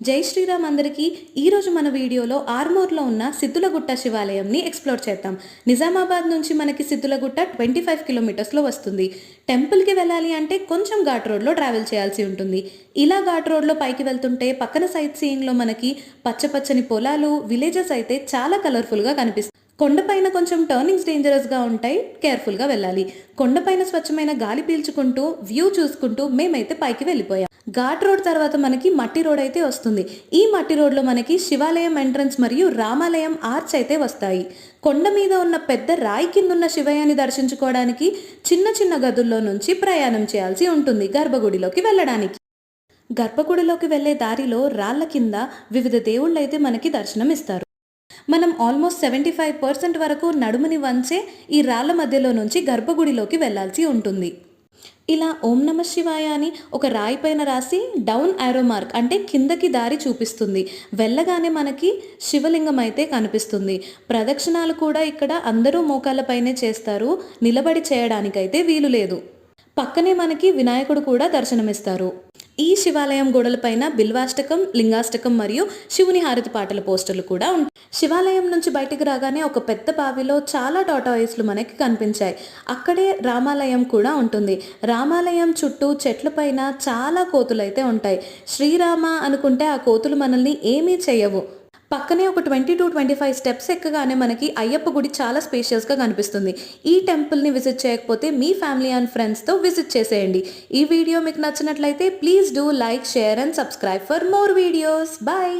జై శ్రీరామ్ అందరికీ ఈరోజు మన వీడియోలో ఆర్మూర్లో ఉన్న సిద్ధులగుట్ట శివాలయంని ఎక్స్ప్లోర్ చేద్దాం. నిజామాబాద్ నుంచి మనకి సిద్ధులగుట్ట 25 కిలోమీటర్స్లో వస్తుంది. టెంపుల్కి వెళ్ళాలి అంటే కొంచెం ఘాట్ రోడ్లో ట్రావెల్ చేయాల్సి ఉంటుంది. ఇలా ఘాట్ రోడ్లో పైకి వెళ్తుంటే పక్కన సైట్ సీయింగ్లో మనకి పచ్చపచ్చని పొలాలు, విలేజెస్ అయితే చాలా కలర్ఫుల్గా కనిపిస్తాయి. కొండపైన కొంచెం టర్నింగ్స్ డేంజరస్గా ఉంటాయి, కేర్ఫుల్గా వెళ్ళాలి. కొండపైన స్వచ్ఛమైన గాలి పీల్చుకుంటూ వ్యూ చూసుకుంటూ మేమైతే పైకి వెళ్ళిపోయాం. ఘాట్ రోడ్ తర్వాత మనకి మట్టి రోడ్ అయితే వస్తుంది. ఈ మట్టి రోడ్లో మనకి శివాలయం ఎంట్రన్స్ మరియు రామాలయం ఆర్చ్ అయితే వస్తాయి. కొండ మీద ఉన్న పెద్ద రాయి కింద ఉన్న శివయ్యని దర్శించుకోవడానికి చిన్న చిన్న గదుల్లో నుంచి ప్రయాణం చేయాల్సి ఉంటుంది గర్భగుడిలోకి వెళ్ళడానికి. గర్భగుడిలోకి వెళ్ళే దారిలో రాళ్ల కింద వివిధ దేవుళ్ళైతే మనకి దర్శనం ఇస్తారు. మనం ఆల్మోస్ట్ 75% వరకు నడుముని వంచే ఈ రాళ్ల మధ్యలో నుంచి గర్భగుడిలోకి వెళ్లాల్సి ఉంటుంది. ఇలా ఓం నమ శివాయ అని ఒక రాయి పైన రాసి డౌన్ యారో మార్క్ అంటే కిందకి దారి చూపిస్తుంది. వెళ్ళగానే మనకి శివలింగం అయితే కనిపిస్తుంది. ప్రదక్షిణాలు కూడా ఇక్కడ అందరూ మోకాళ్ళపైనే చేస్తారు, నిలబడి చేయడానికైతే వీలు లేదు. పక్కనే మనకి వినాయకుడు కూడా దర్శనమిస్తారు. ఈ శివాలయం గోడలపైన బిల్వాష్టకం, లింగాష్టకం మరియు శివుని హారతి పాటల పోస్టర్లు కూడా ఉంటాయి. శివాలయం నుంచి బయటికి రాగానే ఒక పెద్ద బావిలో చాలా టాటాయిస్లు మనకి కనిపించాయి. అక్కడే రామాలయం కూడా ఉంటుంది. రామాలయం చుట్టూ చెట్లపైన చాలా కోతులైతే ఉంటాయి. శ్రీరామ అనుకుంటే ఆ కోతులు మనల్ని ఏమీ చేయవు. పక్కనే ఒక 20 to 25 స్టెప్స్ ఎక్కగానే మనకి అయ్యప్ప గుడి చాలా స్పేషియస్గా కనిపిస్తుంది. ఈ టెంపుల్ని విజిట్ చేయకపోతే మీ ఫ్యామిలీ అండ్ ఫ్రెండ్స్తో విజిట్ చేసేయండి. ఈ వీడియో మీకు నచ్చినట్లయితే please do like, share and subscribe for more videos. Bye.